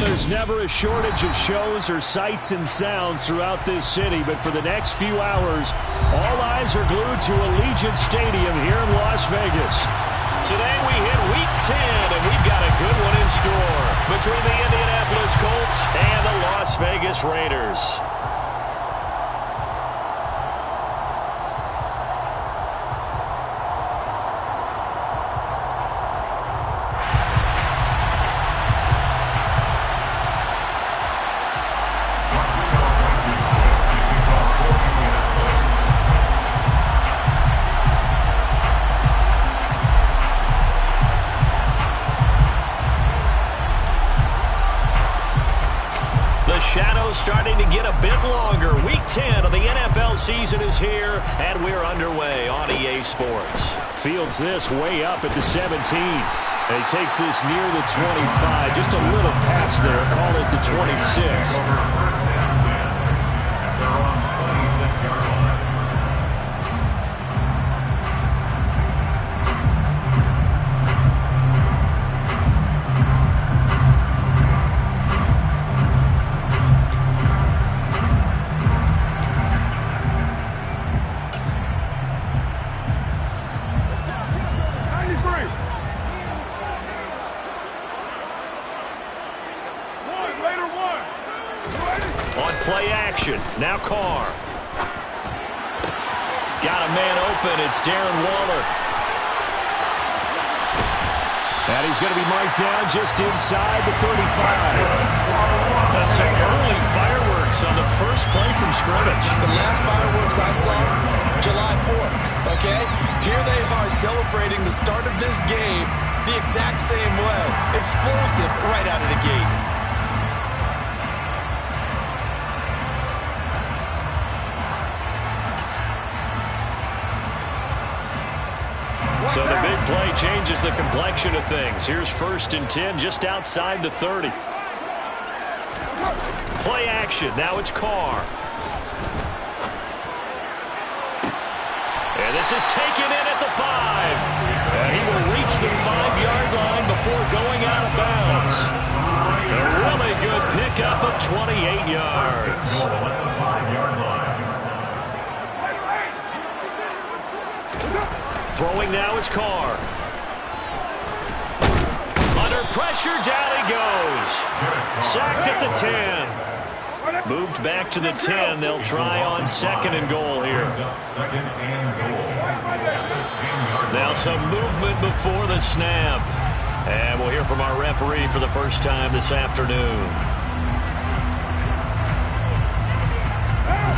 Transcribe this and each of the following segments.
there's never a shortage of shows or sights and sounds throughout this city, but for the next few hours, all eyes are glued to Allegiant Stadium here in Las Vegas. Today we hit Week 10, and we've got a good one in store between the Indianapolis Colts and the Las Vegas Raiders. Shadows starting to get a bit longer. Week 10 of the NFL season is here, and we're underway on EA Sports. Fields this way up at the 17. And he takes this near the 25. Just a little pass there. Call it the 26. On play action, now Carr. Got a man open, it's Darren Waller. And he's going to be marked down just inside the 35. Some early fireworks on the first play from scrimmage. The last fireworks I saw, July 4th, okay? Here they are celebrating the start of this game the exact same way. Explosive right out of the gate. So the big play changes the complexion of things. Here's 1st and 10 just outside the 30. Play action. Now it's Carr. And this is taken in at the 5. And he will reach the 5-yard line before going out of bounds. A really good pickup of 28 yards. Throwing now is Carr. Under pressure, down he goes. Sacked at the 10. Moved back to the 10. They'll try on 2nd and goal here. Now some movement before the snap. And we'll hear from our referee for the first time this afternoon.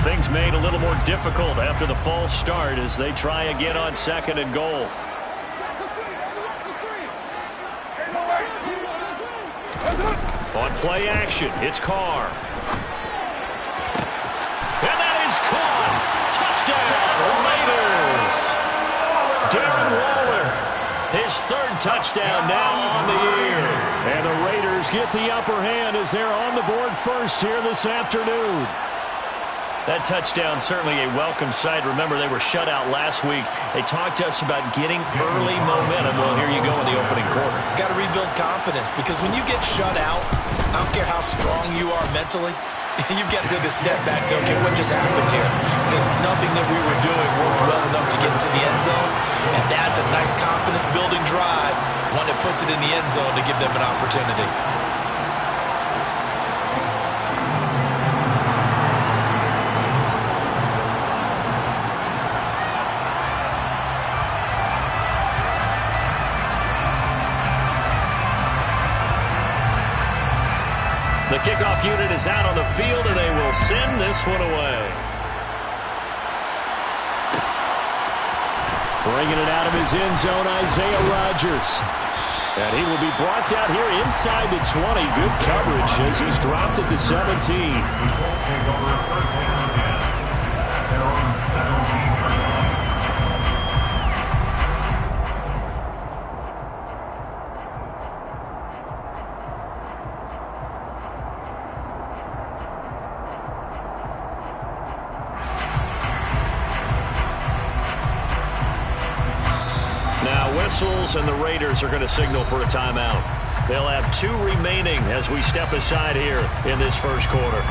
Things made a little more difficult after the false start as they try again on 2nd and goal. On play action, it's Carr. And that is caught. Touchdown, Raiders. Darren Waller, his 3rd touchdown now on the year. And the Raiders get the upper hand as they're on the board first here this afternoon. That touchdown certainly a welcome sight. Remember, they were shut out last week. They talked to us about getting early momentum. Well, here you go in the opening quarter. Got to rebuild confidence because when you get shut out, I don't care how strong you are mentally, you've got to take a step back and say, okay, what just happened here? Because nothing that we were doing worked well enough to get into the end zone. And that's a nice confidence-building drive, one that puts it in the end zone to give them an opportunity. The kickoff unit is out on the field, and they will send this one away. Bringing it out of his end zone, Isaiah Rodgers. And he will be brought down here inside the 20. Good coverage as he's dropped at the 17. Now whistles, and the Raiders are going to signal for a timeout. They'll have 2 remaining as we step aside here in this first quarter.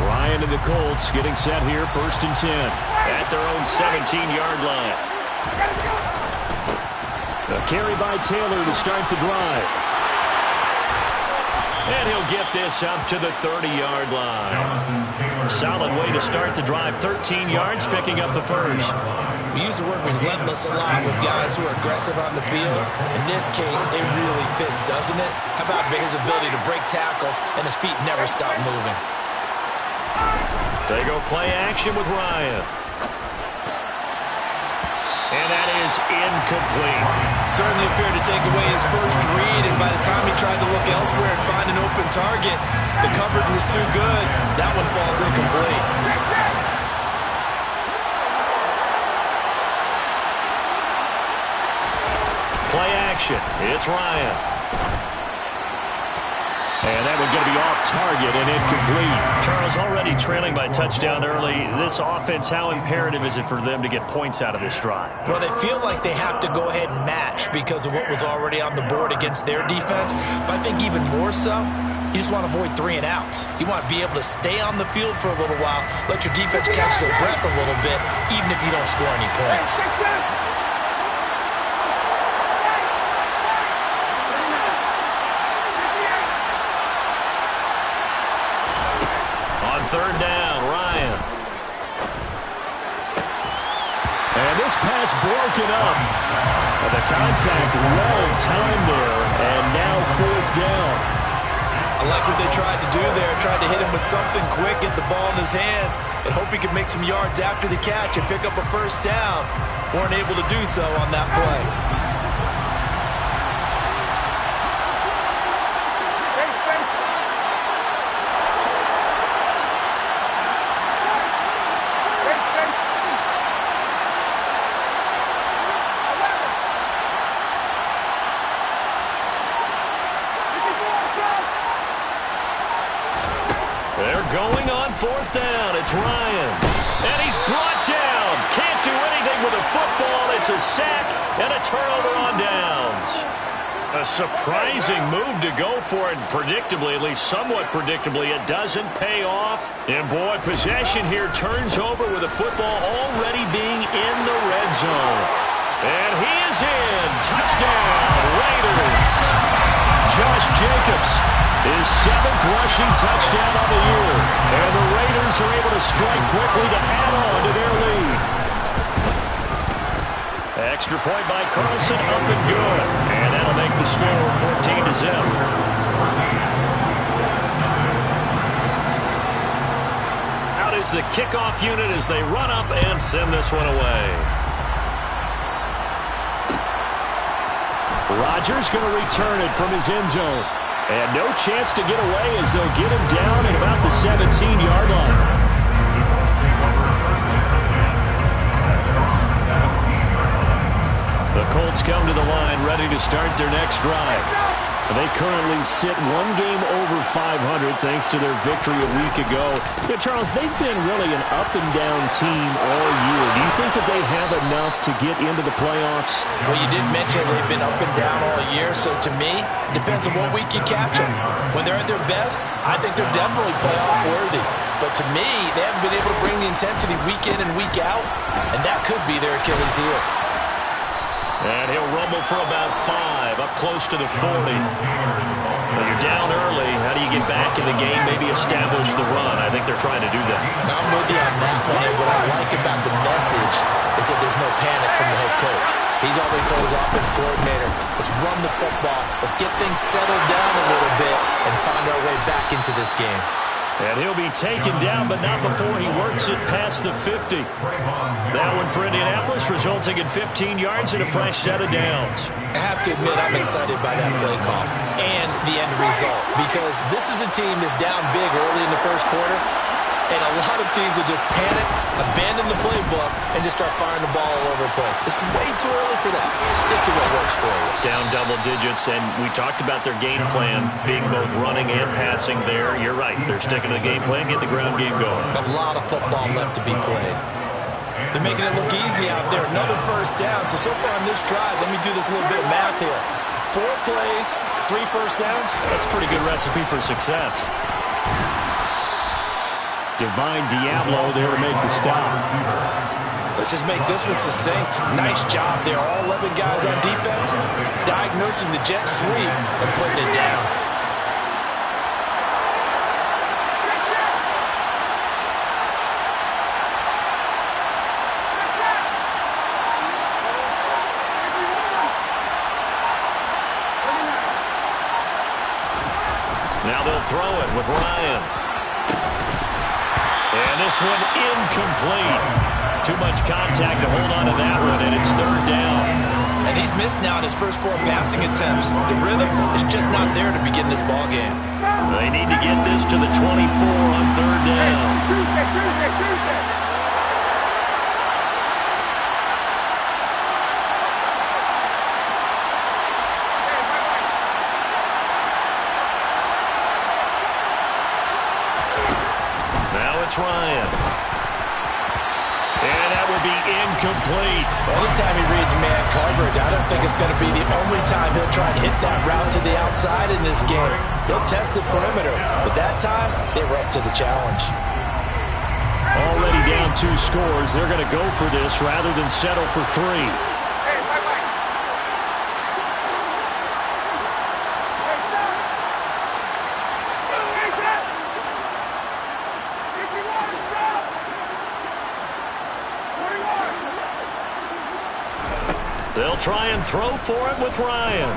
Ryan and the Colts getting set here, 1st and 10. At their own 17-yard line. A carry by Taylor to start the drive. And he'll get this up to the 30-yard line. Solid way to start the drive. 13 yards, picking up the first. We use the word relentless a lot with guys who are aggressive on the field. In this case, it really fits, doesn't it? How about his ability to break tackles and his feet never stop moving? They go play action with Ryan. And that is incomplete. Certainly appeared to take away his first read, and by the time he tried to look elsewhere and find an open target, the coverage was too good. That one falls incomplete. Play action. It's Ryan. And that one going to be off target and incomplete. Charles, already trailing by touchdown early. This offense, how imperative is it for them to get points out of this drive? Well, they feel like they have to go ahead and match because of what was already on the board against their defense. But I think even more so, you just want to avoid 3 and outs. You want to be able to stay on the field for a little while, let your defense catch their breath a little bit, even if you don't score any points. Third down, Ryan. And this pass broken up. The contact well timed there, and now 4th down. I like what they tried to do there. Tried to hit him with something quick, get the ball in his hands, and hope he could make some yards after the catch and pick up a first down. Weren't able to do so on that play. They're going on 4th down. It's Ryan. And he's brought down. Can't do anything with a football. It's a sack and a turnover on downs. A surprising move to go for it. Predictably, at least somewhat predictably, it doesn't pay off. And boy, possession here turns over with a football already being in the red zone. And he is in. Touchdown, Raiders. Josh Jacobs, his 7th rushing touchdown on the year. And the Raiders are able to strike quickly to add on to their lead. Extra point by Carlson, up and good. And that'll make the score 14-0. Out is the kickoff unit as they run up and send this one away. Rodgers going to return it from his end zone. And no chance to get away as they'll get him down at about the 17-yard line. The Colts come to the line ready to start their next drive. They currently sit 1 game over 500 thanks to their victory a week ago. Yeah, Charles, they've been really an up-and-down team all year. Do you think that they have enough to get into the playoffs? Well, you did mention they've been up and down all year, so to me, it depends on what week you catch them. When they're at their best, I think they're definitely playoff-worthy. But to me, they haven't been able to bring the intensity week in and week out, and that could be their Achilles heel. And he'll rumble for about 5, up close to the 40. When you're down early, how do you get back in the game, maybe establish the run? I think they're trying to do that. Now, I'm with you on that one, and what I like about the message is that there's no panic from the head coach. He's already told his offense coordinator, let's run the football, let's get things settled down a little bit, and find our way back into this game. And he'll be taken down, but not before he works it past the 50. That one for Indianapolis, resulting in 15 yards and a fresh set of downs. I have to admit, I'm excited by that play call and the end result, because this is a team that's down big early in the first quarter, And a lot of teams will just panic, abandon the playbook, and just start firing the ball all over the place. It's way too early for that. Stick to what works for you. Down double digits, and we talked about their game plan being both running and passing there. You're right. They're sticking to the game plan, getting the ground game going. A lot of football left to be played. They're making it look easy out there. Another first down. So far on this drive, let me do this little bit of math here. 4 plays, 3 first downs. That's a pretty good recipe for success. Divine Diablo there to make the stop. Let's just make this one succinct. Nice job there. All 11 guys on defense diagnosing the jet sweep and putting it down. Now they'll throw it with Ryan. And this one incomplete. Too much contact to hold on to that one, and it's 3rd down. And he's missed now in his first 4 passing attempts. The rhythm is just not there to begin this ball game. They need to get this to the 24 on 3rd down. Ryan. And that will be incomplete. Anytime he reads man coverage, I don't think it's going to be the only time he'll try and hit that route to the outside in this game. He'll test the perimeter, but that time they were up to the challenge. Already down 2 scores. They're going to go for this rather than settle for 3. They'll try and throw for it with Ryan.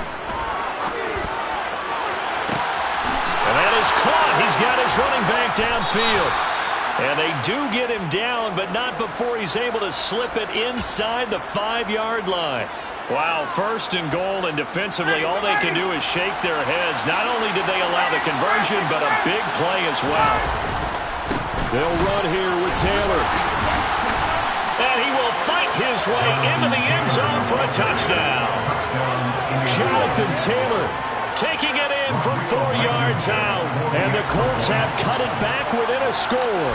And that is caught. He's got his running back downfield. And they do get him down, but not before he's able to slip it inside the 5-yard line. Wow, 1st and goal, and defensively all they can do is shake their heads. Not only did they allow the conversion, but a big play as well. They'll run here with Taylor. And he will fight his way into the end zone for a touchdown. Jonathan Taylor taking it in from 4 yards out. And the Colts have cut it back within a score.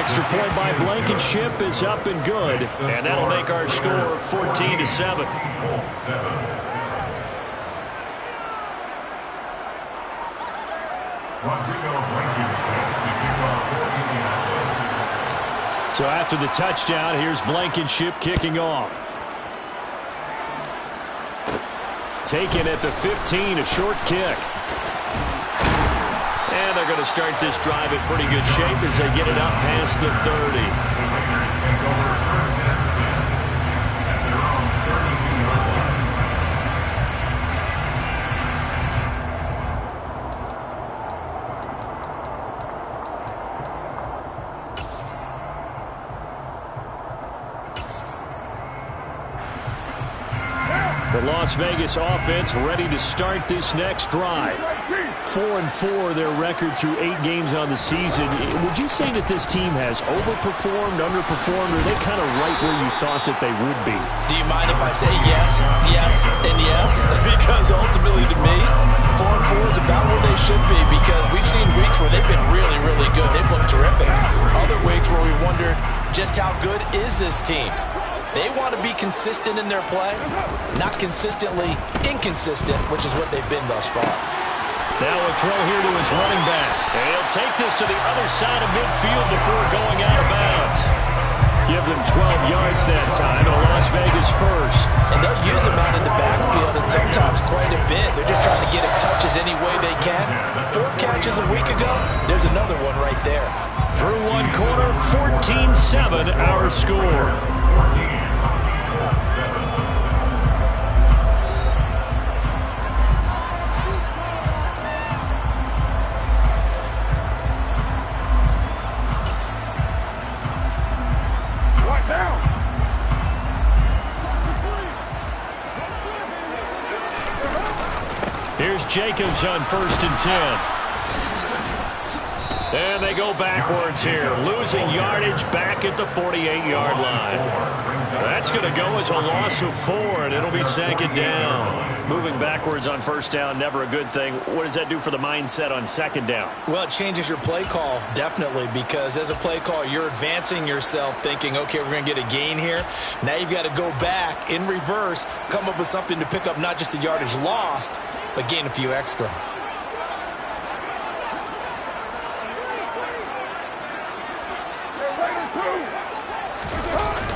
Extra point by Blankenship is up and good. And that'll make our score 14-7. So after the touchdown, here's Blankenship kicking off. Taken at the 15, a short kick. And they're going to start this drive in pretty good shape as they get it up past the 30. The Las Vegas offense ready to start this next drive. 4-4 their record through 8 games on the season. Would you say that this team has overperformed, underperformed, or are they kind of right where you thought that they would be? Do you mind if I say yes, yes, and yes? Because ultimately to me, 4-4 is about where they should be, because we've seen weeks where they've been really, really good. They've looked terrific. Other weeks where we wondered just how good is this team? They want to be consistent in their play, not consistently inconsistent, which is what they've been thus far. Now a throw here to his running back. And he'll take this to the other side of midfield before going out of bounds. Give them 12 yards that time, and a Las Vegas first. And they'll use him out in the backfield, and sometimes quite a bit. They're just trying to get him touches any way they can. 4 catches a week ago, there's another one right there. Through one quarter, 14-7 our score. Here's Jacobs on 1st and 10. And they go backwards here, losing yardage back at the 48-yard line. That's going to go as a loss of 4, and it'll be second down. Moving backwards on first down, never a good thing. What does that do for the mindset on second down? Well, it changes your play call, definitely, because as a play call, you're advancing yourself thinking, okay, we're going to get a gain here. Now you've got to go back in reverse, come up with something to pick up not just the yardage lost, but gain a few extra.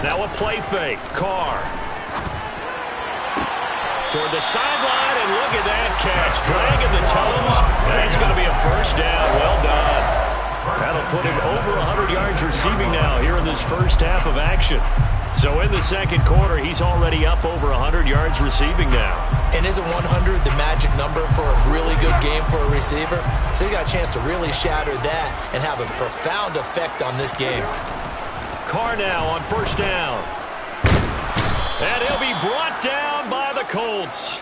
Now a play fake. Carr. Toward the sideline, and look at that catch. Dragging the toes. That's going to be a first down. Well done. That'll put him over 100 yards receiving now here in this first half of action. So in the second quarter, he's already up over 100 yards receiving now. And isn't 100 the magic number for a really good game for a receiver? So he got a chance to really shatter that and have a profound effect on this game. Carr now on first down. And he'll be brought down by the Colts.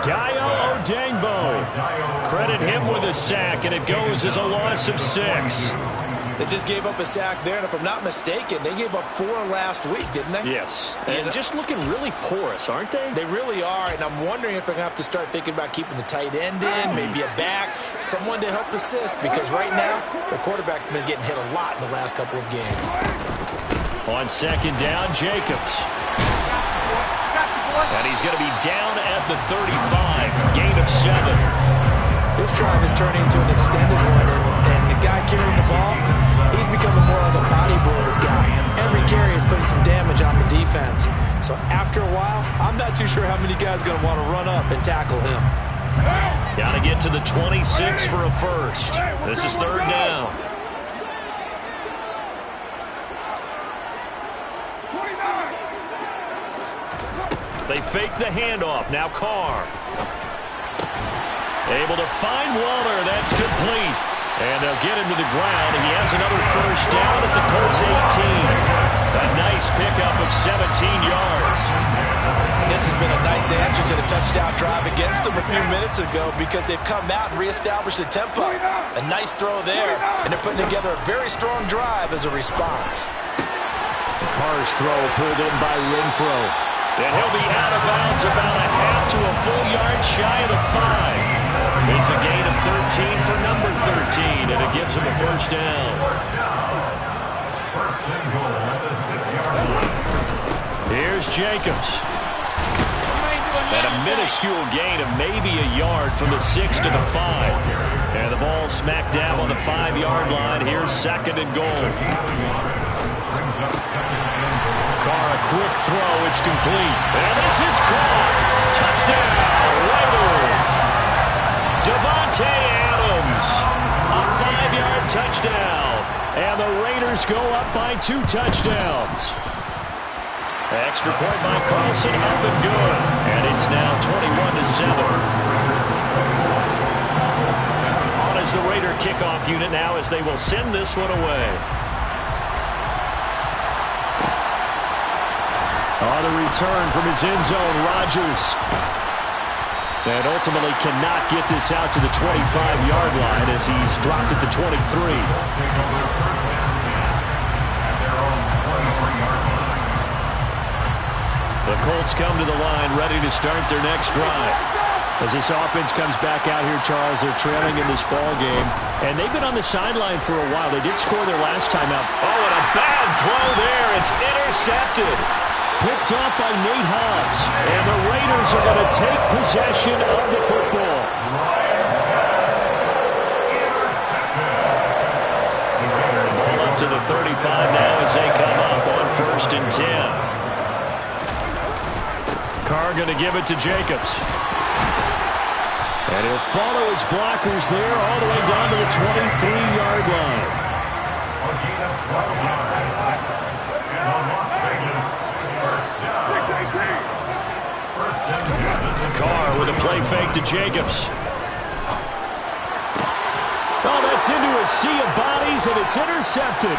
Dayo Odeyingbo. Credit him with a sack, and it goes as a loss of 6. They just gave up a sack there, and if I'm not mistaken, they gave up 4 last week, didn't they? Yes. And just looking really porous, aren't they? They really are, and I'm wondering if they're going to have to start thinking about keeping the tight end in, maybe a back, someone to help assist, because right now, the quarterback's been getting hit a lot in the last couple of games. On second down, Jacobs. And he's going to be down at the 35, gain of 7. This drive is turning into an extended one, and the guy carrying the ball, he's becoming more of a body blows guy. Every carry is putting some damage on the defense. So after a while, I'm not too sure how many guys are going to want to run up and tackle him. Got to get to the 26 for a first. This is third down. They fake the handoff. Now Carr. Able to find Waller. That's complete. And they'll get him to the ground. And he has another first down at the Colts 18. A nice pickup of 17 yards. This has been a nice answer to the touchdown drive against them a few minutes ago because they've come out and reestablished the tempo. A nice throw there. And they're putting together a very strong drive as a response. Carr's throw pulled in by Renfro. And he'll be out of bounds about a half to a full yard shy of the 5. It's a gain of 13 for number 13, and it gives him a first down. Here's Jacobs. And a minuscule gain of maybe a yard from the 6 to the 5. And the ball smack dab on the 5-yard line. Here's second and goal. Carr, a quick throw. It's complete. And this is caught. Touchdown, Raiders. Devontae Adams. A 5-yard touchdown. And the Raiders go up by 2 touchdowns. Extra point by Carlson, up and good. And it's now 21-7. On as the Raider kickoff unit now as they will send this one away. On the return from his end zone, Rodgers. And ultimately cannot get this out to the 25-yard line as he's dropped at the 23. The Colts come to the line ready to start their next drive. As this offense comes back out here, Charles, they're trailing in this ball game. And they've been on the sideline for a while. They did score their last time out. Oh, and a bad throw there. It's intercepted. Picked off by Nate Hobbs. And the Raiders are going to take possession of the football. Ball up to the 35 now as they come up on 1st and 10. Carr going to give it to Jacobs. And he'll follow his blockers there all the way down to the 23-yard line. Carr with a play fake to Jacobs. Oh, that's into a sea of bodies, and it's intercepted.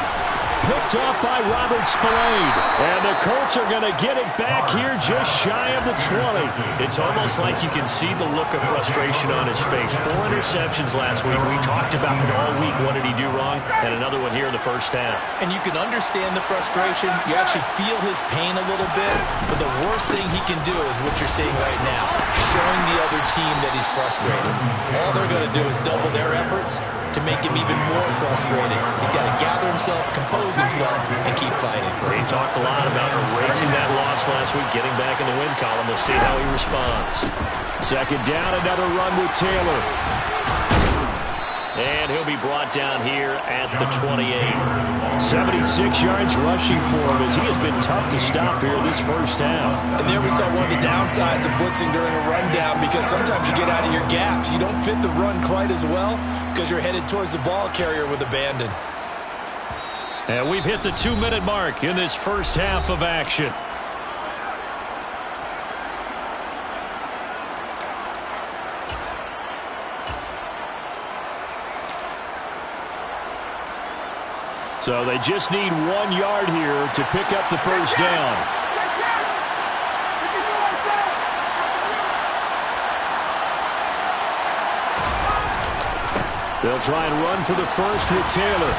picked off by Robert Spillane. And the Colts are going to get it back here just shy of the 20. It's almost like you can see the look of frustration on his face. 4 interceptions last week. We talked about it all week. What did he do wrong? And another one here in the first half. And you can understand the frustration. You actually feel his pain a little bit. But the worst thing he can do is what you're seeing right now, showing the other team that he's frustrated. All they're going to do is double their efforts to make him even more frustrated. He's got to gather himself, compose himself, and keep fighting. He talked a lot about erasing that loss last week, getting back in the win column. We'll see how he responds. Second down, another run with Taylor. And he'll be brought down here at the 28. 76 yards rushing for him as he has been tough to stop here this first half. And there we saw one of the downsides of blitzing during a rundown, because sometimes you get out of your gaps. You don't fit the run quite as well because you're headed towards the ball carrier with abandon. And we've hit the 2-minute mark in this first half of action. So they just need 1 yard here to pick up the first down. They'll try and run for the first with Taylor.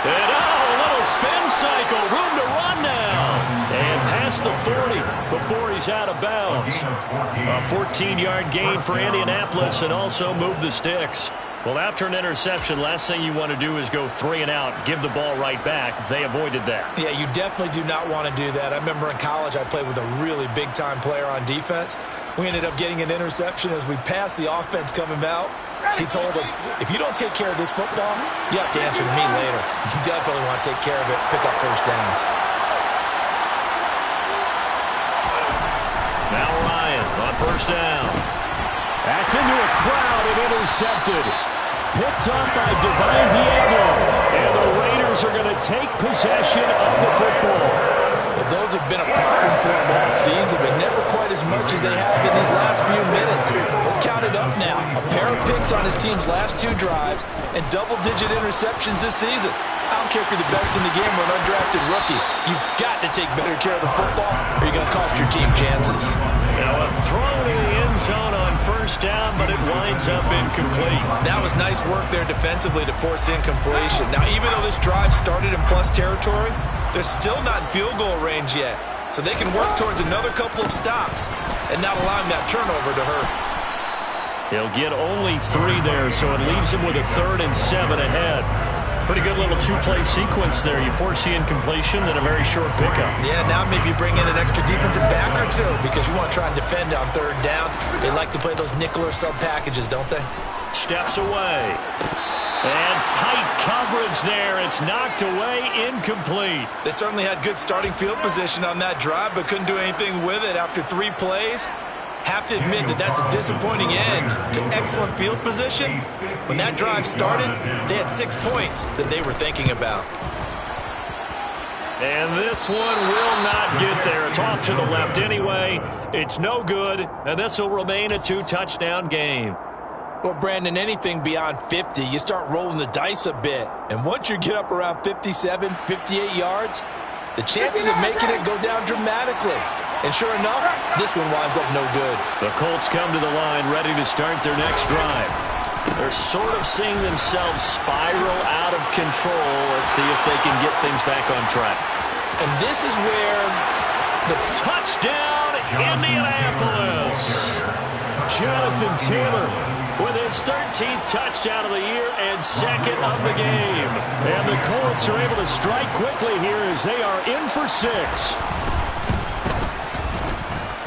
And a little spin cycle, room to run now. And past the 40 before he's out of bounds. A 14-yard gain for Indianapolis, and also move the sticks. Well, after an interception, last thing you want to do is go 3 and out, give the ball right back. They avoided that. Yeah, you definitely do not want to do that. I remember in college I played with a really big-time player on defense. We ended up getting an interception as we passed the offense coming out. He told him, if you don't take care of this football, you have to answer to me later. You definitely want to take care of it, pick up first downs. Now Ryan on first down. That's into a crowd and intercepted. Picked up by Divine Diego. And the Raiders are going to take possession of the football. Well, those have been a problem for them all season, but never quite as much as they have in these last few minutes. Let's count it up now. A pair of picks on his team's last 2 drives and double-digit interceptions this season. I don't care if you're the best in the game or an undrafted rookie. You've got to take better care of the football or you're going to cost your team chances. Now a throw to the end zone on first down, but it winds up incomplete. That was nice work there defensively to force incompletion. Now, even though this drive started in plus territory, they're still not in field goal range yet. So they can work towards another couple of stops and not allowing that turnover to hurt. He'll get only 3 there, so it leaves him with a 3rd and 7 ahead. Pretty good little 2-play sequence there. You force the incompletion, then a very short pickup. Yeah, now maybe you bring in an extra defensive back or 2 because you want to try and defend on 3rd down. They like to play those nickel or sub packages, don't they? Steps away. And tight coverage there. It's knocked away, incomplete. They certainly had good starting field position on that drive, but couldn't do anything with it after 3 plays. Have to admit that that's a disappointing end to excellent field position. When that drive started, they had 6 points that they were thinking about. And this one will not get there. It's off to the left anyway. It's no good, and this will remain a 2-touchdown game. Well, Brandon, anything beyond 50, you start rolling the dice a bit. And once you get up around 57, 58 yards, the chances of making it go down dramatically. And sure enough, this one winds up no good. The Colts come to the line ready to start their next drive. They're sort of seeing themselves spiral out of control. Let's see if they can get things back on track. And this is where the touchdown, Indianapolis. Jonathan Taylor with his 13th touchdown of the year and 2nd of the game. And the Colts are able to strike quickly here as they are in for 6.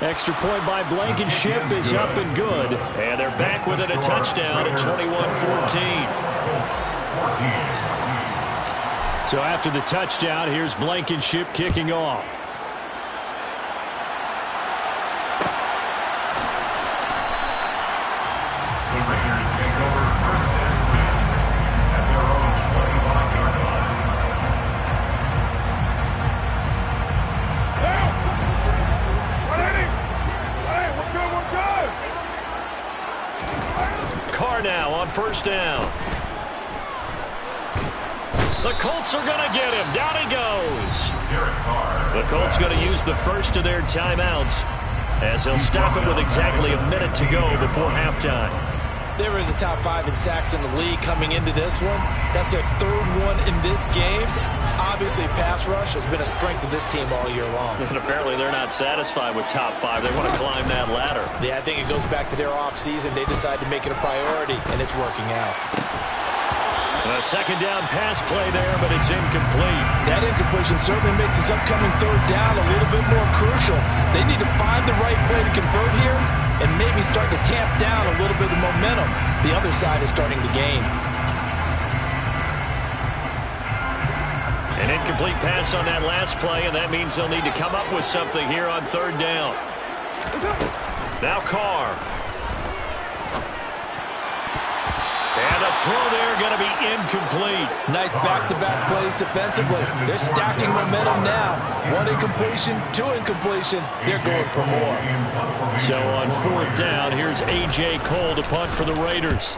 Extra point by Blankenship is up and good. And they're back within a touchdown at 21-14. So after the touchdown, here's Blankenship kicking off. Now on first down. The Colts are going to get him. Down he goes. The Colts going to use the first of their timeouts as they'll stop it with exactly a minute to go before halftime. They were in the top 5 in sacks in the league coming into this one. That's their 3rd one in this game. Obviously, pass rush has been a strength of this team all year long. And apparently they're not satisfied with top 5. They want to climb that ladder. Yeah, I think it goes back to their offseason. They decided to make it a priority, and it's working out. A second down pass play there, but it's incomplete. That incompletion certainly makes this upcoming 3rd down a little bit more crucial. They need to find the right play to convert here and maybe start to tamp down a little bit of momentum. The other side is starting to gain. An incomplete pass on that last play, and that means they'll need to come up with something here on 3rd down. Now Carr. And a throw there going to be incomplete. Nice back-to-back plays defensively. They're stacking momentum now. 1 incompletion, 2 incompletion. They're going for more. So on 4th down, here's A.J. Cole to punt for the Raiders.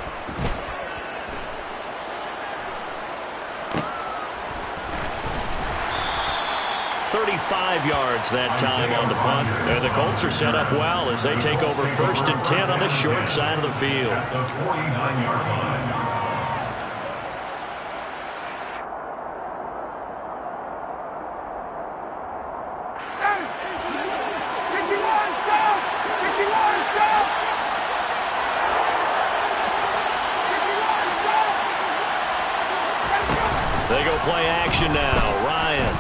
.35 yards that time on the punt. And the Colts are set up well as they take over 1st and 10 on the short side of the field. At the 29-yard line. They go play action now. Ryan.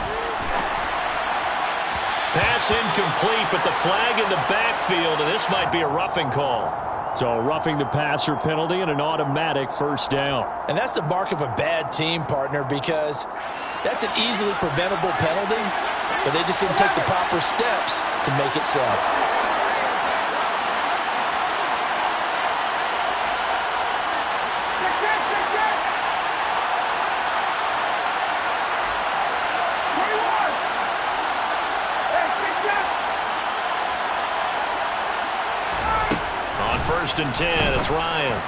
Pass incomplete, but the flag in the backfield, and this might be a roughing call. So a roughing the passer penalty and an automatic 1st down. And that's the mark of a bad team, partner, because that's an easily preventable penalty, but they just didn't take the proper steps to make it so. On 1st and 10, it's Ryan.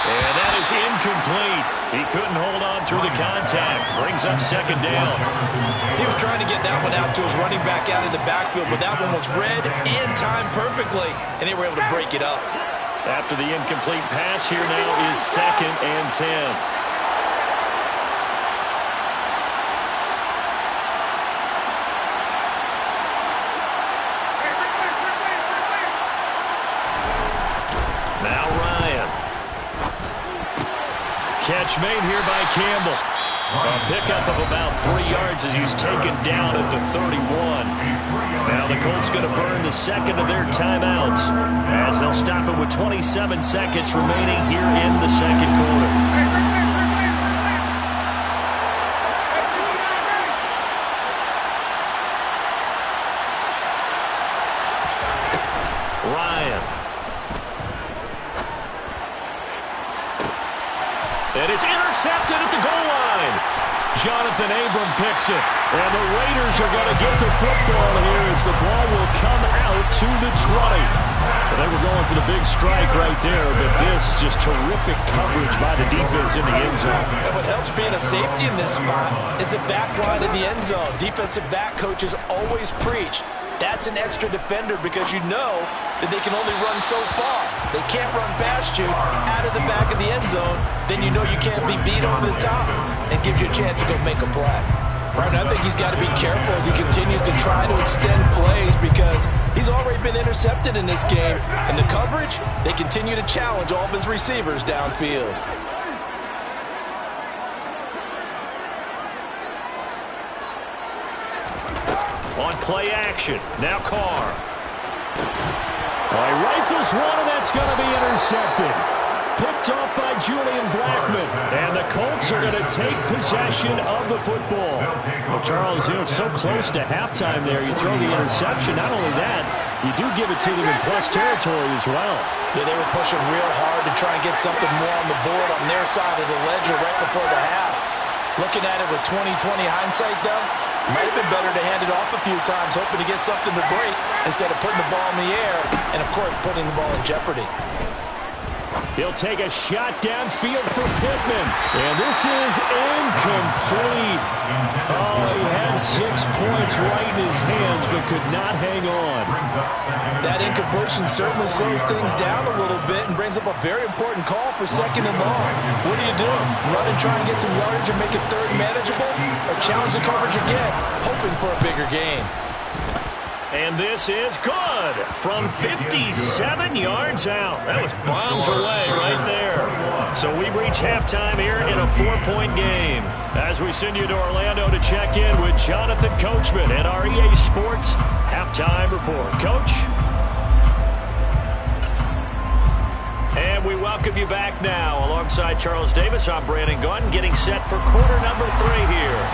And that is incomplete. He couldn't hold on through the contact. Brings up 2nd down. He was trying to get that one out to his running back out of the backfield, but that one was read and timed perfectly, and they were able to break it up. After the incomplete pass, here now is 2nd and 10. Catch made here by Campbell. A pickup of about 3 yards as he's taken down at the 31. Now the Colts going to burn the 2nd of their timeouts as they'll stop it with 27 seconds remaining here in the 2nd quarter. And it's intercepted at the goal line. Jonathan Abram picks it. And the Raiders are going to get the football here as the ball will come out to the 20. They were going for the big strike right there, but this just terrific coverage by the defense in the end zone. And what helps being a safety in this spot is the back line in the end zone. Defensive back coaches always preach. That's an extra defender because you know that they can only run so far. They can't run past you out of the back of the end zone. Then you know you can't be beat over the top and gives you a chance to go make a play. Right, I think he's got to be careful as he continues to try to extend plays because he's already been intercepted in this game. And the coverage, they continue to challenge all of his receivers downfield. On play action, now Carr. Well, he rifles one, and that's going to be intercepted. Picked off by Julian Blackmon. And the Colts are going to take possession of the football. Well, Charles, you know, so close to halftime there. You throw the interception. Not only that, you do give it to them in plus territory as well. Yeah, they were pushing real hard to try and get something more on the board on their side of the ledger right before the half. Looking at it with 20/20 hindsight, though, might have been better to hand it off a few times, hoping to get something to break instead of putting the ball in the air and, of course, putting the ball in jeopardy. He'll take a shot downfield for Pittman. And this is incomplete. Oh, he had 6 points right in his hands, but could not hang on. That incompletion certainly slows things down a little bit and brings up a very important call for 2nd and long. What do you do? Run and try and get some yardage and make it 3rd manageable? Or challenge the coverage again, hoping for a bigger gain? And this is good from 57 yards out. That was bombs away right there. So we've reached halftime here in a 4-point game. As we send you to Orlando to check in with Jonathan Coachman and our EA Sports Halftime Report. Coach? And we welcome you back now. Alongside Charles Davis, I'm Brandon Gunn, getting set for quarter number 3 here.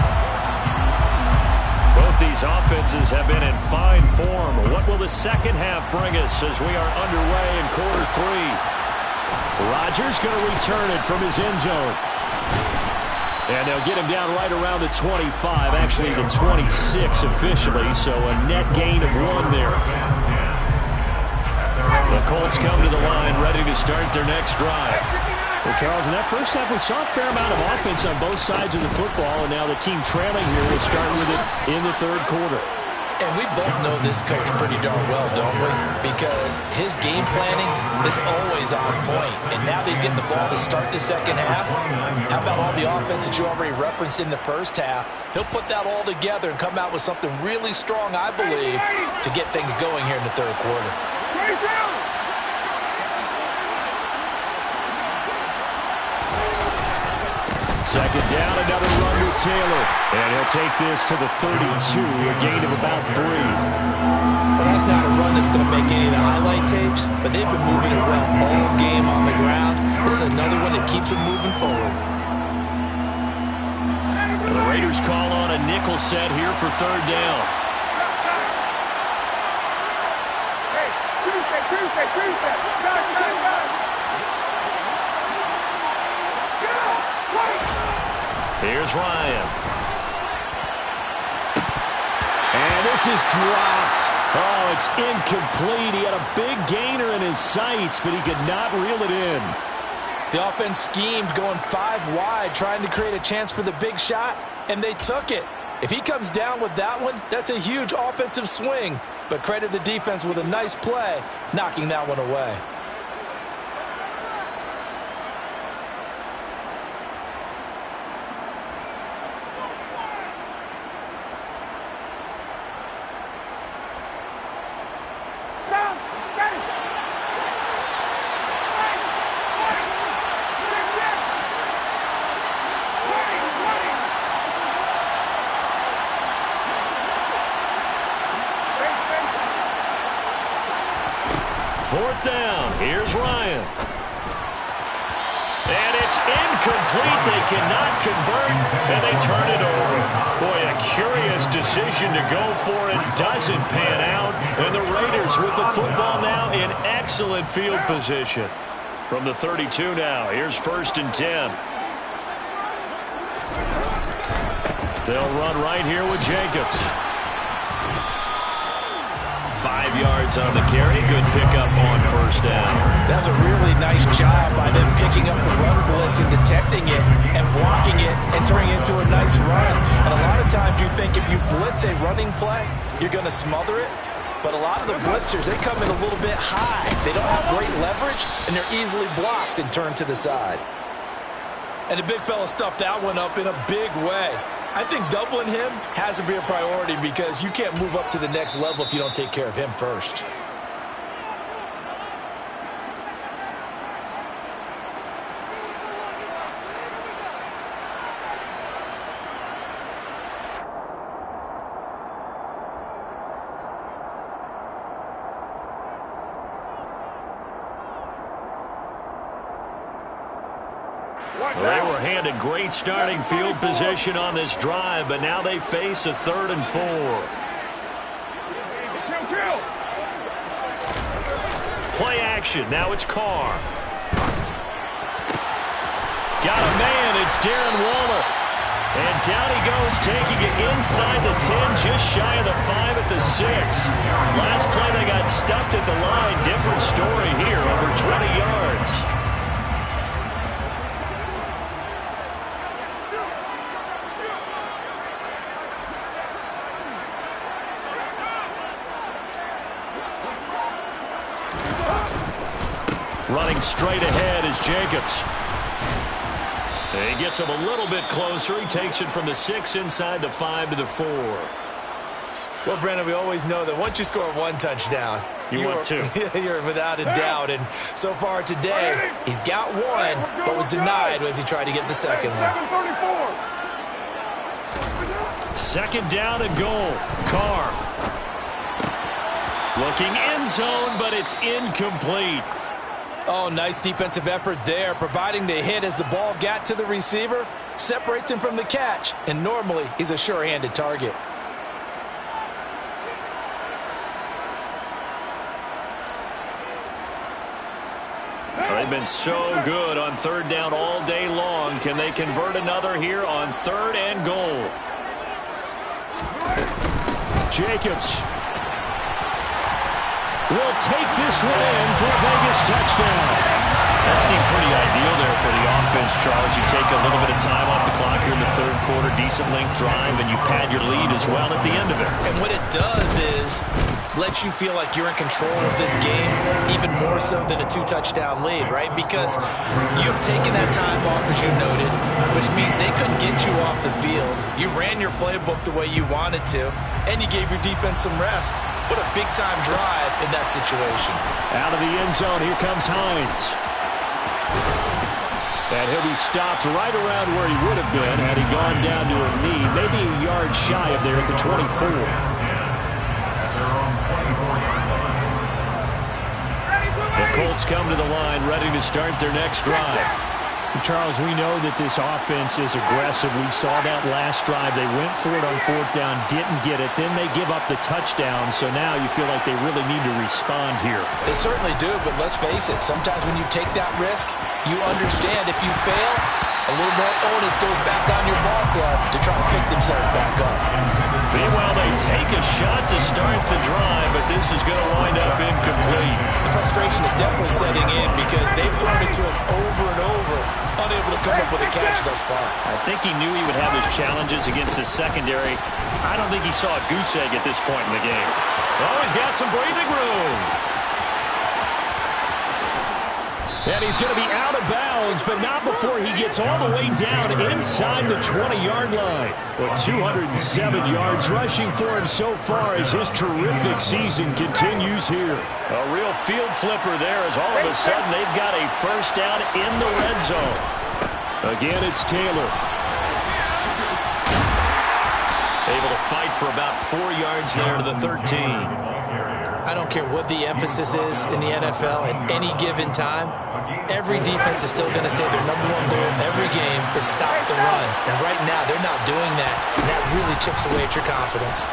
Both these offenses have been in fine form. What will the second half bring us as we are underway in quarter 3? Rodgers going to return it from his end zone. And they'll get him down right around the 25, actually the 26 officially, so a net gain of 1 there. The Colts come to the line, ready to start their next drive. Well, Charles, in that first half, we saw a fair amount of offense on both sides of the football, and now the team trailing here will start with it in the 3rd quarter. And we both know this coach pretty darn well, don't we? Because his game planning is always on point. And now that he's getting the ball to start the second half, how about all the offense that you already referenced in the first half? He'll put that all together and come out with something really strong, I believe, to get things going here in the 3rd quarter. Second down, another run with Taylor. And he'll take this to the 32, a gain of about 3. Well, that's not a run that's going to make any of the highlight tapes, but they've been moving it well all game on the ground. This is another one that keeps them moving forward. And the Raiders call on a nickel set here for 3rd down. Tuesday. Here's Ryan. And this is dropped. Oh, it's incomplete. He had a big gainer in his sights, but he could not reel it in. The offense schemed going 5 wide, trying to create a chance for the big shot, and they took it. If he comes down with that one, that's a huge offensive swing. But credit the defense with a nice play, knocking that one away. Fourth down. Here's Ryan. And it's incomplete. They cannot convert, and they turn it over. Boy, a curious decision to go for it. Doesn't pan out. And the Raiders with the football now in excellent field position. From the 32 now, here's 1st and 10. They'll run right here with Jacobs. 5 yards on the carry. Good pickup on 1st down. That was a really nice job by them picking up the run blitz and detecting it and blocking it and turning it into a nice run. And a lot of times you think if you blitz a running play, you're going to smother it. But a lot of the blitzers, they come in a little bit high. They don't have great leverage, and they're easily blocked and turned to the side. And the big fella stuffed that one up in a big way. I think doubling him has to be a priority because you can't move up to the next level if you don't take care of him first. They were handed great starting field position on this drive, but now they face a 3rd and 4. Play action. Now it's Carr. Got a man. It's Darren Waller. And down he goes, taking it inside the 10, just shy of the 5 at the 6. Last play they got stuffed at the line. Different story here, over 20 yards. Running straight ahead is Jacobs. He gets him a little bit closer. He takes it from the 6 inside the 5 to the 4. Well, Brandon, we always know that once you score one touchdown, you want two. You're without a doubt. And so far today, he's got one, but was denied as he tried to get the second one. Second down and goal. Carr. Looking end zone, but it's incomplete. Oh, nice defensive effort there, providing the hit as the ball got to the receiver, separates him from the catch, and normally he's a sure-handed target. They've been so good on third down all day long. Can they convert another here on 3rd and goal? Jacobs will take this one in for a Vegas touchdown. That seemed pretty ideal there for the offense, Charles. You take a little bit of time off the clock here in the 3rd quarter, decent length drive, and you pad your lead as well at the end of it. And what it does is let you feel like you're in control of this game, even more so than a 2-touchdown lead, right? Because you've taken that time off, as you noted, which means they couldn't get you off the field. You ran your playbook the way you wanted to, and you gave your defense some rest. What a big-time drive in that situation. Out of the end zone, here comes Hines. And he'll be stopped right around where he would have been had he gone down to a knee, maybe a yard shy of there at the 24. The Colts come to the line, ready to start their next drive. Charles, we know that this offense is aggressive. We saw that last drive. They went for it on 4th down, didn't get it. Then they give up the touchdown. So now you feel like they really need to respond here. They certainly do, but let's face it. Sometimes when you take that risk, you understand if you fail, a little more onus goes back on your ball club to try to pick themselves back up. Meanwhile, they take a shot to start the drive, but this is going to wind up incomplete. The frustration is definitely setting in because they've thrown it to him over and over, unable to come up with a catch thus far. I think he knew he would have his challenges against his secondary. I don't think he saw a goose egg at this point in the game. Oh, he's got some breathing room. And he's going to be out of bounds, but not before he gets all the way down inside the 20-yard line. Well, 207 yards rushing for him so far as his terrific season continues here. A real field flipper there as all of a sudden they've got a first down in the red zone. Again, it's Taylor. Able to fight for about 4 yards there to the 13. I don't care what the emphasis is in the NFL at any given time. Every defense is still going to say their number one goal every game is stop the run. And right now, they're not doing that, and that really chips away at your confidence.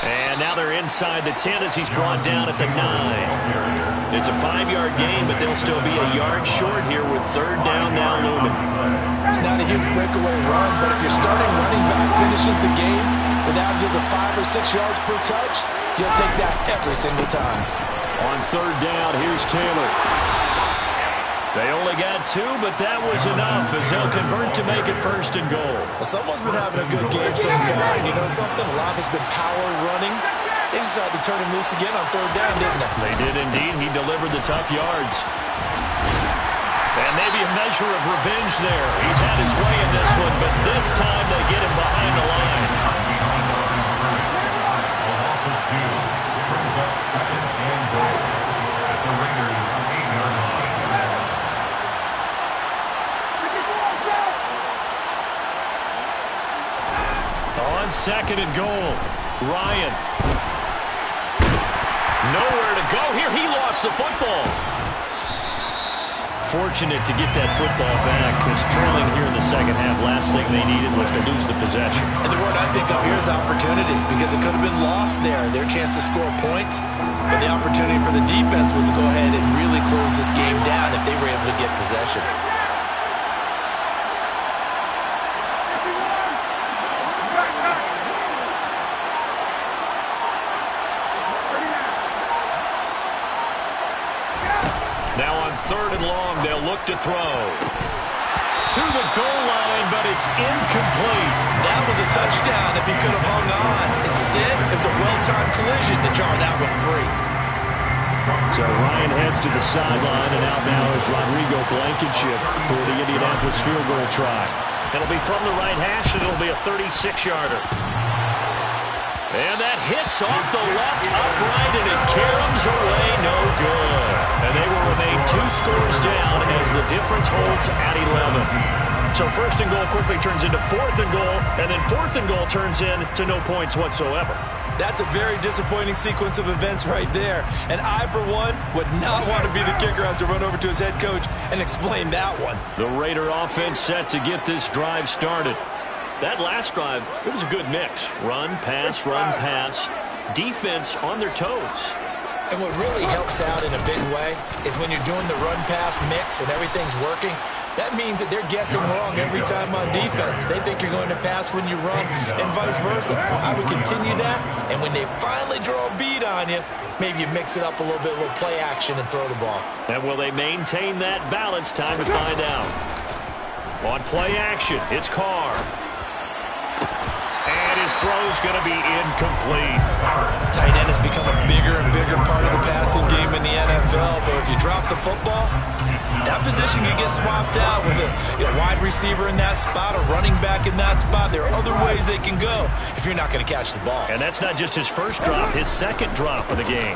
And now they're inside the 10 as he's brought down at the 9. It's a 5-yard gain, but they'll still be a yard short here with 3rd down now looming. It's not a huge breakaway run, but if your starting running back finishes the game with averages of 5 or 6 yards per touch, you'll take that every single time. On 3rd down, here's Taylor. They only got 2, but that was enough as they'll convert to make it 1st and goal. Well, someone's been having a good game so far, and you know something? A lot has been power running. They decided to turn him loose again on 3rd down, didn't they? They did indeed. He delivered the tough yards. And maybe a measure of revenge there. He's had his way in this one, but this time they get him behind the line. Brings up 2nd and goal at the Raiders' 8-yard line. On 2nd and goal, Ryan. Nowhere to go here. He lost the football. Fortunate to get that football back because trailing here in the second half, last thing they needed was to lose the possession. And the word I think of here is opportunity because it could have been lost there, their chance to score points. But the opportunity for the defense was to go ahead and really close this game down if they were able to get possession. Now on 3rd and long, they'll look to throw. To the goal line, but it's incomplete. That was a touchdown if he could have hung on. Instead, it was a well-timed collision to jar that one free. So Ryan heads to the sideline, and out now is Rodrigo Blankenship for the Indianapolis field goal try. It'll be from the right hash, and it'll be a 36-yarder. And that hits off the left upright, and it caroms away, no good. And they will remain 2 scores down as the difference holds at 11. So 1st and goal quickly turns into 4th and goal, and then 4th and goal turns into no points whatsoever. That's a very disappointing sequence of events right there. And I, for one, would not want to be the kicker who has to run over to his head coach and explain that one. The Raider offense set to get this drive started. That last drive, it was a good mix. Run, pass, defense on their toes. And what really helps out in a big way is when you're doing the run-pass mix and everything's working, that means that they're guessing wrong every time on defense. They think you're going to pass when you run and vice versa. I would continue that, and when they finally draw a bead on you, maybe you mix it up a little bit, a little play action, and throw the ball. And will they maintain that balance? Time to find out. On play action, it's Carr. And his throw's going to be incomplete. Tight end has become a bigger and bigger part of the passing game in the NFL, but if you drop the football, that position can get swapped out with a wide receiver in that spot, a running back in that spot. There are other ways they can go if you're not going to catch the ball. And that's not just his first drop, his second drop of the game.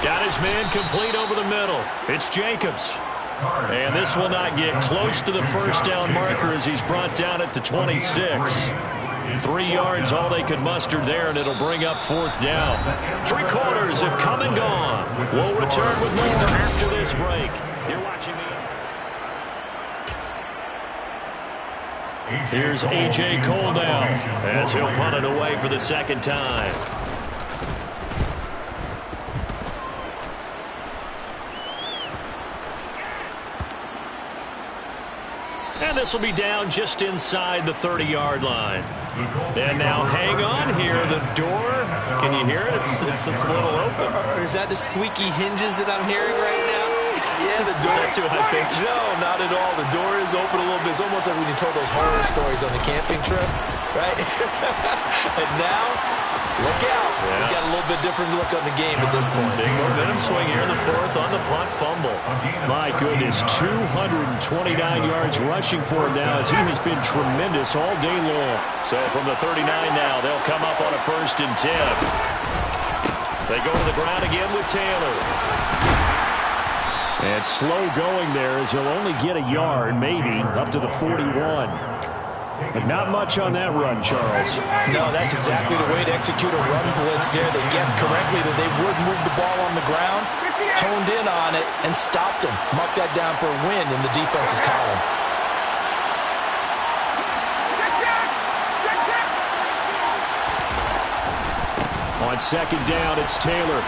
Got his man complete over the middle. It's Jacobs. And this will not get close to the first down marker as he's brought down at the 26. 3 yards, all they could muster there, and it'll bring up 4th down. 3 quarters have come and gone. We'll return with more after this break. You're watching the... Here's A.J. Cole now as he'll punt it away for the second time. And this will be down just inside the 30-yard line. And now hang on here. The door, can you hear it? It's a little open. Or is that the squeaky hinges that I'm hearing right now? Yeah, the door. Is that too high pitch? No, not at all. The door is open a little bit. It's almost like when you told those horror stories on the camping trip, right? And now, look out. Yeah. We've got a little bit different look on the game at this point. Big momentum swing here in the 4th on the punt fumble. My goodness, 229 yards rushing for him now as he has been tremendous all day long. So from the 39 now, they'll come up on a 1st and 10. They go to the ground again with Taylor. And slow going there as he'll only get a yard, maybe, up to the 41. But not much on that run, Charles. No, that's exactly the way to execute a run blitz there. They guessed correctly that they would move the ball on the ground, honed in on it, and stopped them. Mark that down for a win in the defense's column. On 2nd down, it's Taylor.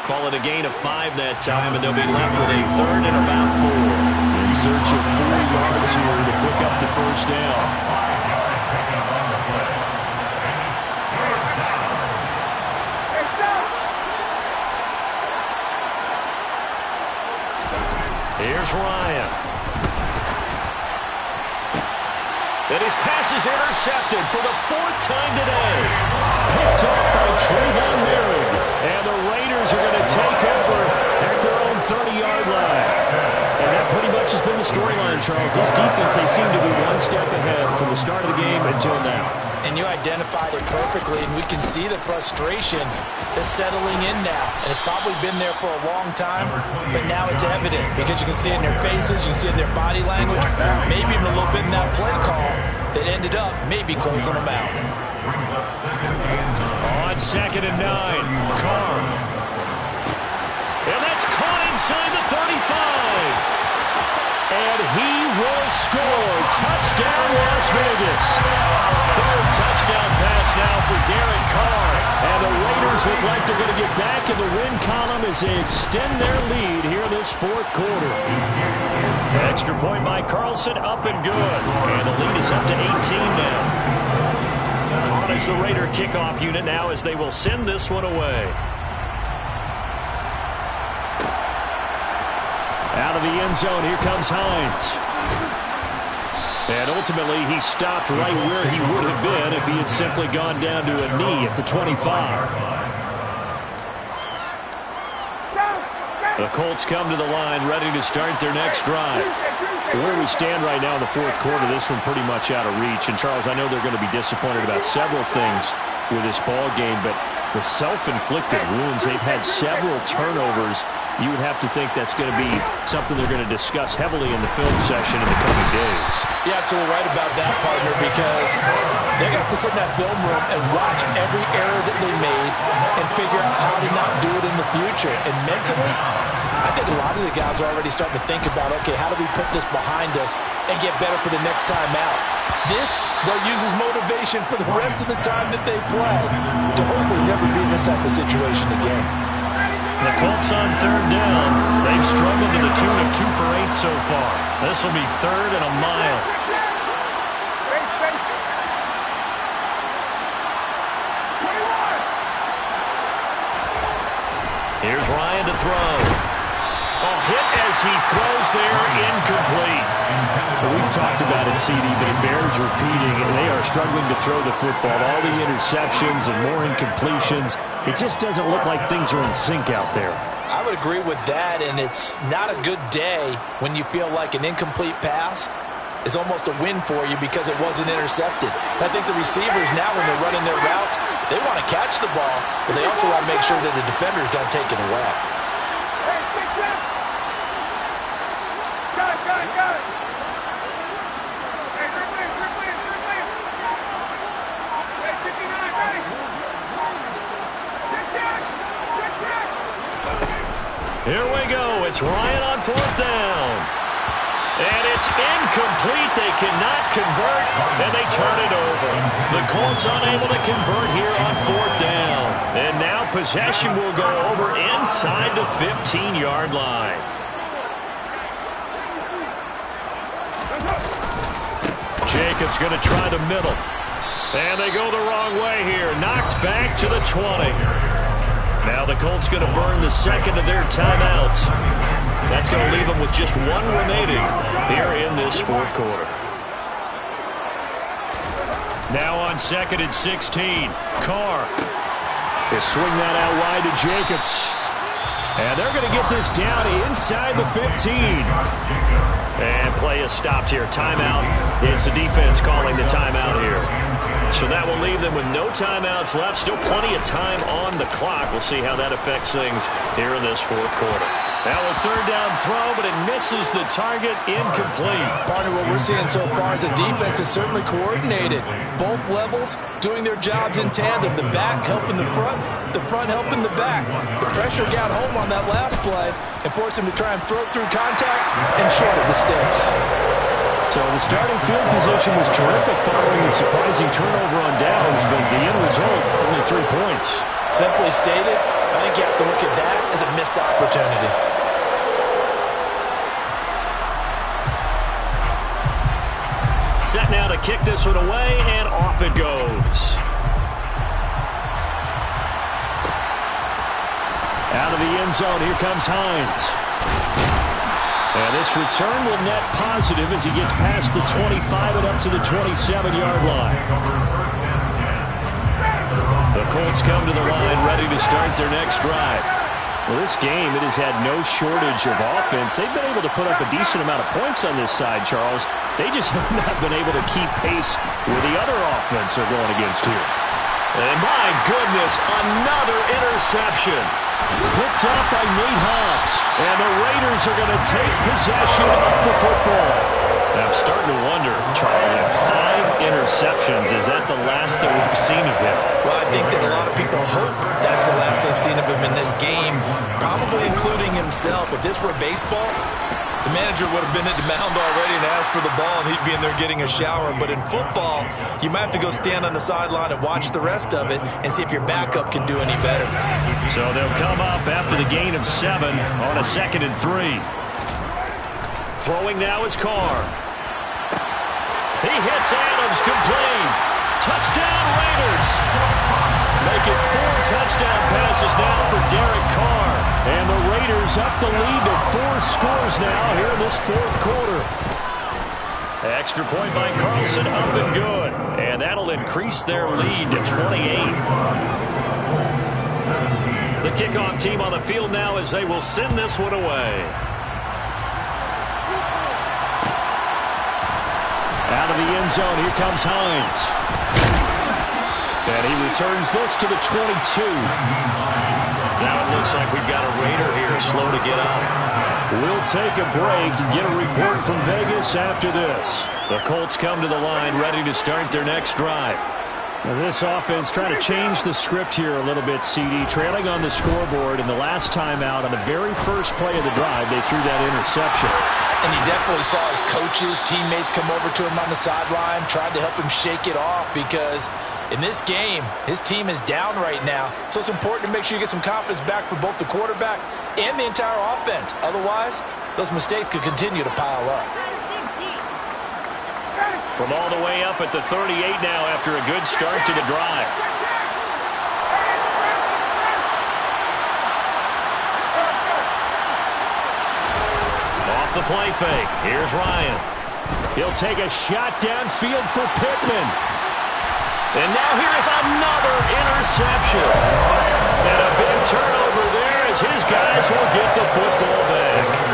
Call it a gain of 5 that time, and they'll be left with a 3rd and about 4. In search of 4 yards here to pick up the first down. Here's Ryan. And his pass is intercepted for the 4th time today. Picked up by Trayvon Merritt. And the Raiders are going to take over at their own 30-yard line. And that pretty much has been the storyline, Charles. This defense, they seem to be one step ahead from the start of the game until now. And you identified it perfectly, and we can see the frustration that's settling in now. And it's probably been there for a long time, but now it's evident because you can see it in their faces, you can see it in their body language, maybe even a little bit in that play call that ended up maybe closing them out. On 2nd and 9, Carr. And that's caught inside the 35. And he will score. Touchdown, Las Vegas. 3rd touchdown pass now for Derek Carr. And the Raiders look like they're going to get back in the win column as they extend their lead here this 4th quarter. Extra point by Carlson, up and good. And the lead is up to 18 now. On is the Raider kickoff unit now as they will send this one away. Out of the end zone, here comes Hines. And ultimately, he stopped right where he would have been if he had simply gone down to a knee at the 25. The Colts come to the line, ready to start their next drive. Where we stand right now in the fourth quarter, this one pretty much out of reach. And, Charles, I know they're going to be disappointed about several things with this ball game, but the self-inflicted wounds, they've had several turnovers. You would have to think that's going to be something they're going to discuss heavily in the film session in the coming days. You're absolutely right about that, partner, because they're going to have to sit in that film room and watch every error that they made and figure out how to not do it in the future. And mentally, I think a lot of the guys are already starting to think about, okay, how do we put this behind us and get better for the next time out? This, they'll use as motivation for the rest of the time that they play to hopefully never be in this type of situation again. The Colts on third down. They've struggled to the tune of 2 for 8 so far. This will be 3rd and a mile. Here's Ryan to throw. A hit as he throws there, incomplete. We've talked about it, CD, but it bears repeating. They are struggling to throw the football. All the interceptions and more incompletions. It just doesn't look like things are in sync out there. I would agree with that, and it's not a good day when you feel like an incomplete pass is almost a win for you because it wasn't intercepted. I think the receivers now, when they're running their routes, they want to catch the ball, but they also want to make sure that the defenders don't take it away. Here we go. It's Ryan on 4th down. And it's incomplete. They cannot convert, and they turn it over. The Colts unable to convert here on 4th down. And now possession will go over inside the 15-yard line. Jacobs going to try the middle. And they go the wrong way here. Knocked back to the 20. Now the Colts going to burn the second of their timeouts. That's going to leave them with just 1 remaining here in this fourth quarter. Now on 2nd and 16. Carr. They swing that out wide to Jacobs. And they're going to get this down inside the 15. And play is stopped here. Timeout. It's the defense calling the timeout here. So that will leave them with no timeouts left. Still plenty of time on the clock. We'll see how that affects things here in this fourth quarter. Now a 3rd down throw, but it misses the target. Incomplete. Partner, what we're seeing so far is the defense is certainly coordinated. Both levels doing their jobs in tandem. The back helping the front helping the back. The pressure got home on that last play and forced him to try and throw through contact and short of the sticks. So the starting field position was terrific following the surprising turnover on downs, but the end result, only 3 points. Simply stated, I think you have to look at that as a missed opportunity. Set now to kick this one away, and off it goes. Out of the end zone, here comes Hines. And this return will net positive as he gets past the 25 and up to the 27-yard line. The Colts come to the line ready to start their next drive. Well, this game, it has had no shortage of offense. They've been able to put up a decent amount of points on this side, Charles. They just have not been able to keep pace with the other offense they're going against here. And my goodness, another interception. Picked off by Nate Hobbs. And the Raiders are going to take possession of the football. Now, I'm starting to wonder, Charlie, 5 interceptions. Is that the last that we've seen of him? Well, I think that a lot of people hope that's the last they've seen of him in this game, probably including himself. If this were baseball, the manager would have been at the mound already and asked for the ball, and he'd be in there getting a shower. But in football, you might have to go stand on the sideline and watch the rest of it and see if your backup can do any better. So they'll come up after the gain of 7 on a 2nd and 3. Throwing now is Carr. He hits Adams, complete. Touchdown, Raiders. Make it 4 touchdown passes now for Derek Carr. And the Raiders up the lead to 4 scores now here in this fourth quarter. Extra point by Carlson, up and good. And that'll increase their lead to 28. The kickoff team on the field now as they will send this one away. Out of the end zone, here comes Hines. And he returns this to the 22. Now it looks like we've got a Raider here, slow to get up. We'll take a break and get a report from Vegas after this. The Colts come to the line, ready to start their next drive. Now this offense trying to change the script here a little bit, CD. Trailing on the scoreboard, and the last time out on the very first play of the drive, they threw that interception. And he definitely saw his coaches, teammates come over to him on the sideline, tried to help him shake it off because in this game, his team is down right now. So it's important to make sure you get some confidence back for both the quarterback and the entire offense. Otherwise, those mistakes could continue to pile up. From all the way up at the 38 now after a good start to the drive. Off the play fake. Here's Ryan. He'll take a shot downfield for Pittman. And now here's another interception. And a big turnover there as his guys will get the football back.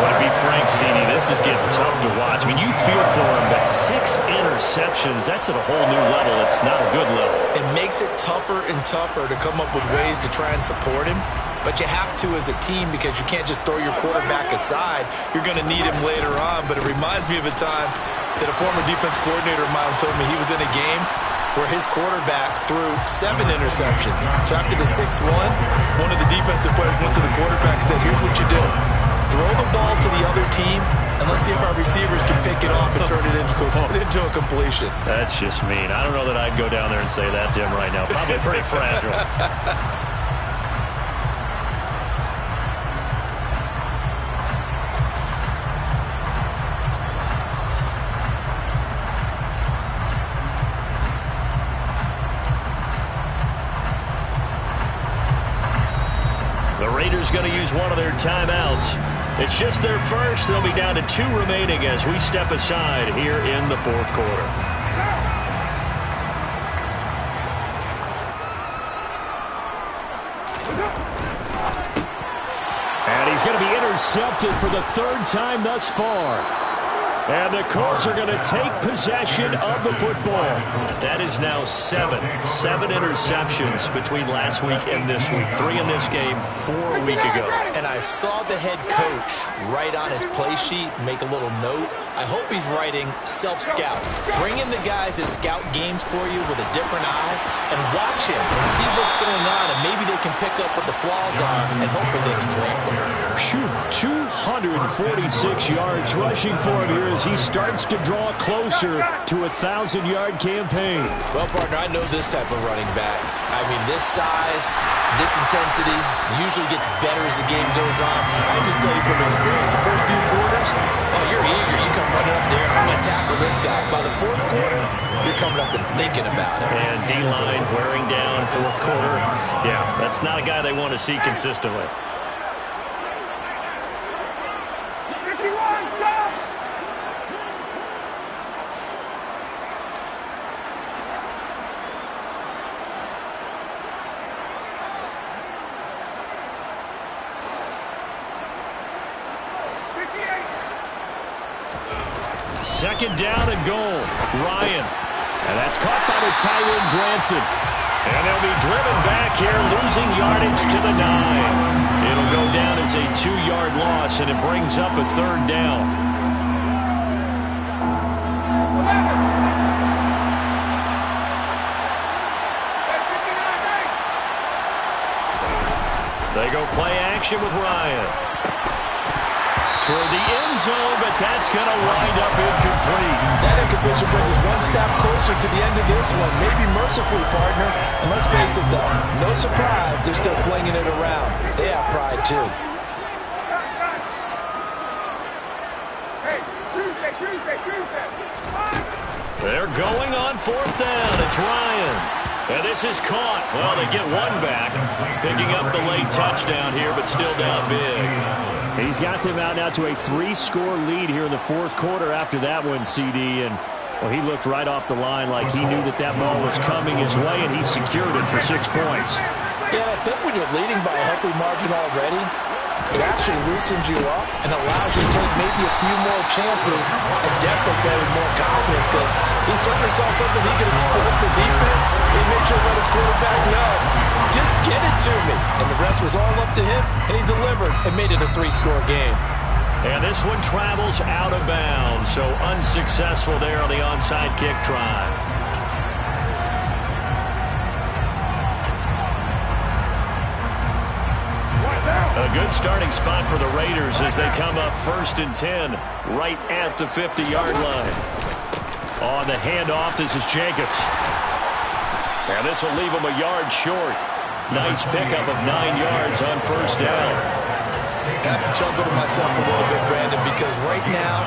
Well, to be frank, CD, this is getting tough to watch. I mean, you feel for him, but 6 interceptions, that's at a whole new level. It's not a good level. It makes it tougher and tougher to come up with ways to try and support him. But you have to as a team because you can't just throw your quarterback aside. You're going to need him later on. But it reminds me of a time that a former defense coordinator of mine told me he was in a game where his quarterback threw 7 interceptions. So after the 6-1, one of the defensive players went to the quarterback and said, here's what you do. Throw the ball to the other team, and let's see if our receivers can pick it off and turn it into a completion. That's just mean. I don't know that I'd go down there and say that to him right now. Probably pretty fragile. The Raiders going to use one of their timeouts. It's just their first. They'll be down to 2 remaining as we step aside here in the fourth quarter. And he's going to be intercepted for the 3rd time thus far. And the Colts are going to take possession of the football. That is now 7 interceptions between last week and this week. 3 in this game, 4 a week ago. And I saw the head coach write on his play sheet, make a little note. I hope he's writing self-scout. Bring in the guys that scout games for you with a different eye and watch him and see what's going on, and maybe they can pick up what the flaws are, and hopefully they can correct them. 246 yards rushing for him here as he starts to draw closer to a 1,000-yard campaign. Well, partner, I know this type of running back. I mean, this size, this intensity usually gets better as the game goes on. I just tell you from experience, the first few quarters, oh, you're eager. You come running up there, I'm going to tackle this guy. By the 4th quarter, you're coming up and thinking about it. And D-line wearing down 4th quarter. Yeah, that's not a guy they want to see consistently. Second down and goal. Ryan. And that's caught by the tight end, Granson. And they'll be driven back here, losing yardage to the 9. It'll go down as a 2-yard loss, and it brings up a 3rd down. They go play action with Ryan. Toward the end zone, but that's going to wind up incomplete. That incompletion brings us one step closer to the end of this one. Maybe mercifully, partner. And let's face it, though, no surprise, they're still flinging it around. They have pride, too. They're going on 4th down. It's Ryan. And this is caught. Well, they get one back, picking up the late touchdown here, but still down big. He's got them out now to a 3-score lead here in the fourth quarter after that one, CD. And, well, he looked right off the line like he knew that that ball was coming his way, and he secured it for 6 points. Yeah, I think when you're leading by a healthy margin already, it actually loosens you up and allows you to take maybe a few more chances and definitely play with more confidence, because he certainly saw something he could exploit the defense. He made sure to let his quarterback know, just get it to me. And the rest was all up to him, and he delivered and made it a 3-score game. And this one travels out of bounds, so unsuccessful there on the onside kick try. A good starting spot for the Raiders as they come up 1st and 10 right at the 50-yard line. On the handoff, this is Jacobs. And this will leave him a yard short. Nice pickup of 9 yards on 1st down. I have to chuckle to myself a little bit, Brandon, because right now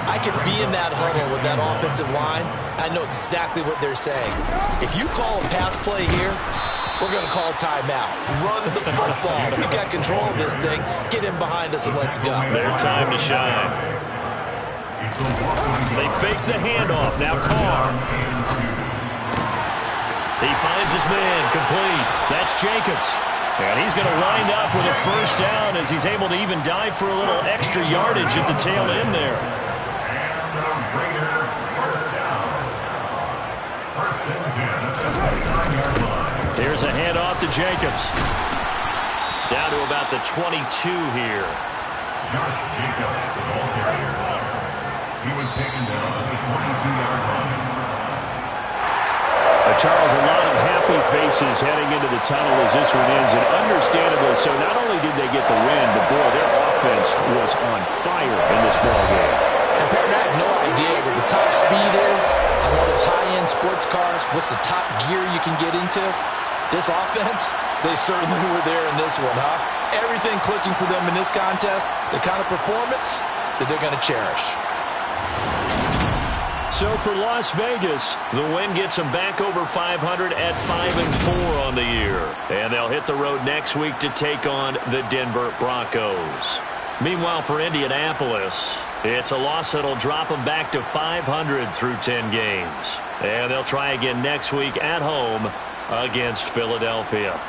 I could be in that huddle with that offensive line. I know exactly what they're saying. If you call a pass play here, we're going to call timeout. Run the football. We've got control of this thing. Get in behind us and let's go. Their time to shine. They fake the handoff. Now Carr. He finds his man. Complete. That's Jacobs. And he's going to wind up with a 1st down as he's able to even dive for a little extra yardage at the tail end there. And the Raiders, 1st down. 1st and 10 at the 49-yard line. Here's a handoff to Jacobs. Down to about the 22 here. Josh Jacobs, the ball carrier. He was taken down at the 22-yard line. Charles, a lot of happy faces heading into the tunnel as this one ends, and understandably so. Not only did they get the win, but, boy, their offense was on fire in this ballgame. And Brandon, I have no idea what the top speed is on one of those high-end sports cars. What's the top gear you can get into? This offense, they certainly were there in this one, huh? Everything clicking for them in this contest, the kind of performance that they're going to cherish. So for Las Vegas, the win gets them back over 500 at 5-4 on the year. And they'll hit the road next week to take on the Denver Broncos. Meanwhile, for Indianapolis, it's a loss that'll drop them back to 500 through 10 games. And they'll try again next week at home against Philadelphia.